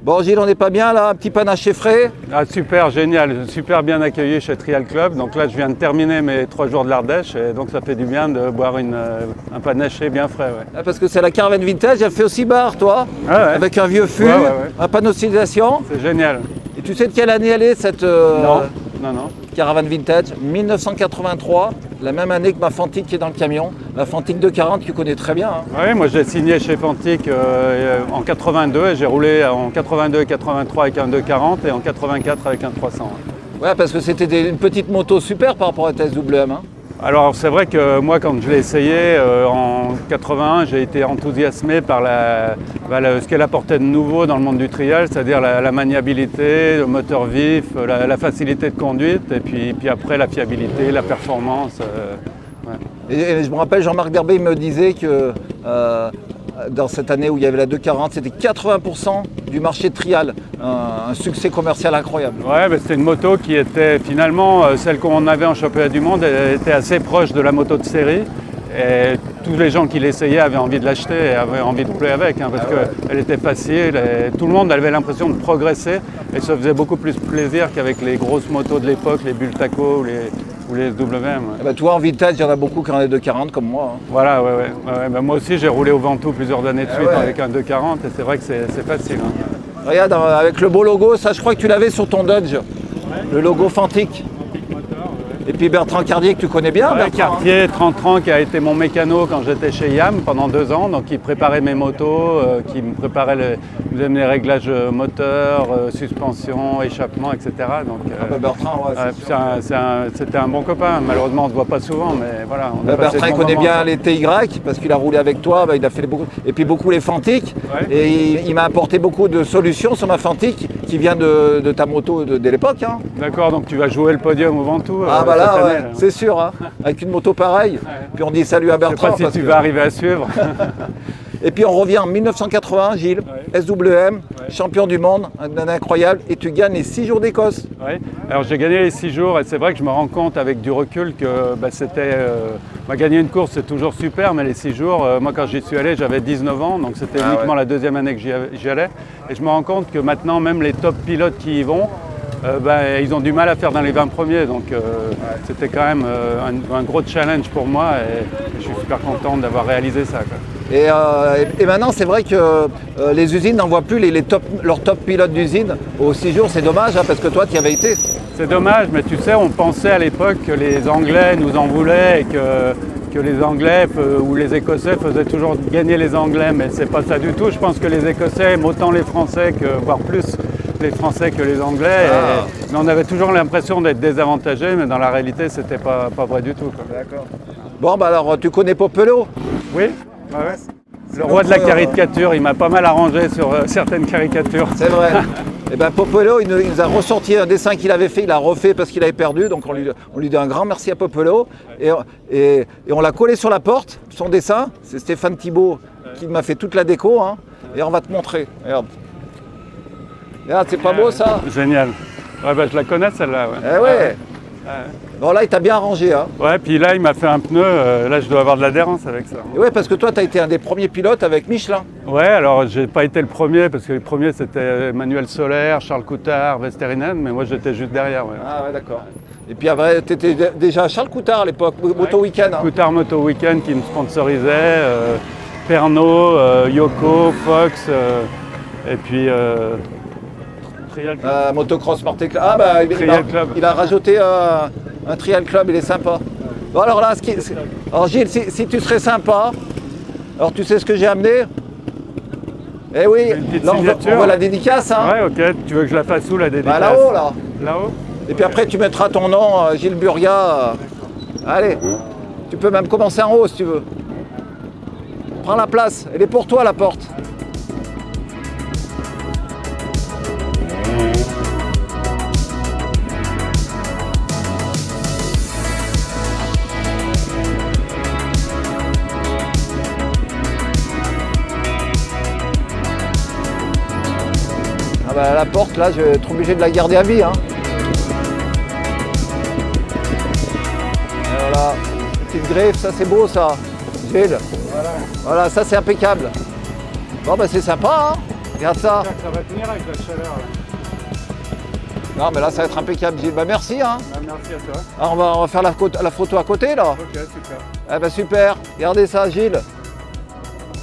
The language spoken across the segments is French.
Bon Gilles, on n'est pas bien là, un petit panaché frais. Ah, super, génial, super bien accueilli chez Trial Club. Donc là, je viens de terminer mes 3 jours de l'Ardèche et donc ça fait du bien de boire un panaché bien frais. Ouais. Ah, parce que c'est la caravane vintage, elle fait aussi bar toi, Ah ouais. avec un vieux fût, un panneau de signalisation. C'est génial. Et tu sais de quelle année elle est cette Non. caravane vintage? 1983, la même année que ma Fantique qui est dans le camion. La Fantique 240 que tu connais très bien. Hein. Oui, moi j'ai signé chez Fantique en 82 et j'ai roulé en 82 et 83 avec un 240 et en 84 avec un 300. Ouais, parce que c'était une petite moto super par rapport à ta SWM. Hein. Alors c'est vrai que moi quand je l'ai essayé en 81, j'ai été enthousiasmé par ce qu'elle apportait de nouveau dans le monde du trial, c'est-à-dire la maniabilité, le moteur vif, la facilité de conduite et puis après la fiabilité, la performance. Ouais. Et je me rappelle, Jean-Marc Derbet me disait que dans cette année où il y avait la 240, c'était 80% du marché de trial, un succès commercial incroyable. Ouais, c'était une moto qui était finalement celle qu'on avait en championnat du monde, elle était assez proche de la moto de série. Et tous les gens qui l'essayaient avaient envie de l'acheter et avaient envie de rouler avec, parce qu'elle était facile et tout le monde avait l'impression de progresser et ça faisait beaucoup plus plaisir qu'avavec les grosses motos de l'époque, les Bultaco ou les WM. Ouais. Bah, tu vois, en vintage, il y en a beaucoup qui en ont des 240 comme moi. Hein. Voilà, ouais. Bah, moi aussi, j'ai roulé au Ventoux plusieurs années de suite avec un 240 et c'est vrai que c'est facile. Hein. Regarde, avec le beau logo, ça je crois que tu l'avais sur ton Dodge, le logo Fantique. Et puis Bertrand Cartier que tu connais bien, Bertrand. Cartier, 30 qui a été mon mécano quand j'étais chez Yam pendant 2 ans, donc il préparait mes motos, qui me préparait les réglages moteur, suspension, échappement, etc. Donc, Bertrand, c'était un bon copain. Malheureusement, on ne se voit pas souvent, mais voilà. Bertrand il connaît bien les TY parce qu'il a roulé avec toi, il a fait beaucoup, et puis beaucoup les Fantiques. Ouais. Et il m'a apporté beaucoup de solutions sur ma Fantique qui vient de ta moto de l'époque. Hein. D'accord, donc tu vas jouer le podium au Ventoux. Là, c'est sûr, hein, avec une moto pareille. Puis on dit salut à Bertrand. Je ne sais pas si tu vas arriver à suivre. Et puis on revient en 1980, Gilles, SWM, champion du monde, un incroyable, et tu gagnes les 6 jours d'Écosse. Oui, alors j'ai gagné les 6 jours et c'est vrai que je me rends compte avec du recul que gagner une course c'est toujours super, mais les 6 jours, moi quand j'y suis allé j'avais 19 ans, donc c'était uniquement la deuxième année que j'y allais. Et je me rends compte que maintenant même les top pilotes qui y vont, ils ont du mal à faire dans les 20 premiers, donc c'était quand même un gros challenge pour moi et je suis super content d'avoir réalisé ça. Quoi. Et maintenant, c'est vrai que les usines n'envoient plus leurs top pilotes d'usine aux 6 jours, c'est dommage, hein, parce que toi, tu y avais été. C'est dommage, mais tu sais, on pensait à l'époque que les Anglais nous en voulaient et que les Anglais ou les Écossais faisaient toujours gagner les Anglais, mais c'est pas ça du tout. Je pense que les Écossais aiment autant les Français, voire plus les Français que les Anglais. Mais on avait toujours l'impression d'être désavantagés, mais dans la réalité, c'était pas vrai du tout. Quoi. D'accord. Bon, alors, tu connais Popelo? Oui. Ouais. Le roi de la caricature, il m'a pas mal arrangé sur certaines caricatures. C'est vrai. Et Popelo, il nous a ressorti un dessin qu'il avait fait, il a refait parce qu'il avait perdu, donc on lui dit un grand merci à Popelo. Et on l'a collé sur la porte, son dessin, c'est Stéphane Thibault qui m'a fait toute la déco, hein, et on va te montrer. Regarde, c'est pas beau ça? Génial. Ouais, je la connais celle-là. Ouais. Eh ouais. Bon là il t'a bien arrangé. Hein. Ouais, puis là il m'a fait un pneu, là je dois avoir de l'adhérence avec ça. Et ouais, parce que toi tu as été un des premiers pilotes avec Michelin. Ouais, alors j'ai pas été le premier parce que les premiers c'était Manuel Solaire, Charles Coutard, Vesterinen, mais moi j'étais juste derrière. Ouais. Ah ouais, d'accord. Et puis après tu étais déjà Charles Coutard à l'époque, Moto Weekend. Hein. Coutard Moto Weekend qui me sponsorisait, Pernod, Yoko, Fox, et puis Trial Club. Motocross Sport Club. Il a rajouté un Trial Club, il est sympa. Bon alors là, alors Gilles, si tu serais sympa, alors tu sais ce que j'ai amené? Eh oui, là on voit la dédicace. Hein. Ouais, ok, tu veux que je la fasse où la dédicace? Là-haut, là. Là-haut. Et puis après tu mettras ton nom, Gilles Burga. Allez, tu peux même commencer en haut si tu veux. Prends la place, elle est pour toi la porte. La porte là, je vais être obligé de la garder à vie. Hein. Et voilà, petite griffe, ça c'est beau ça, Gilles. Voilà, ça c'est impeccable. Bon c'est sympa. Hein. Regarde ça. Ça va tenir avec la chaleur. Là. Non, mais là, ça va être impeccable, Gilles. Bah, merci. Hein. Bah, merci à toi. Alors, on va faire la photo à côté, là. Ok, super. Ah, bah, super. Regardez ça, Gilles.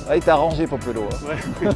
Ah, il t'a arrangé, Popelo. Ouais.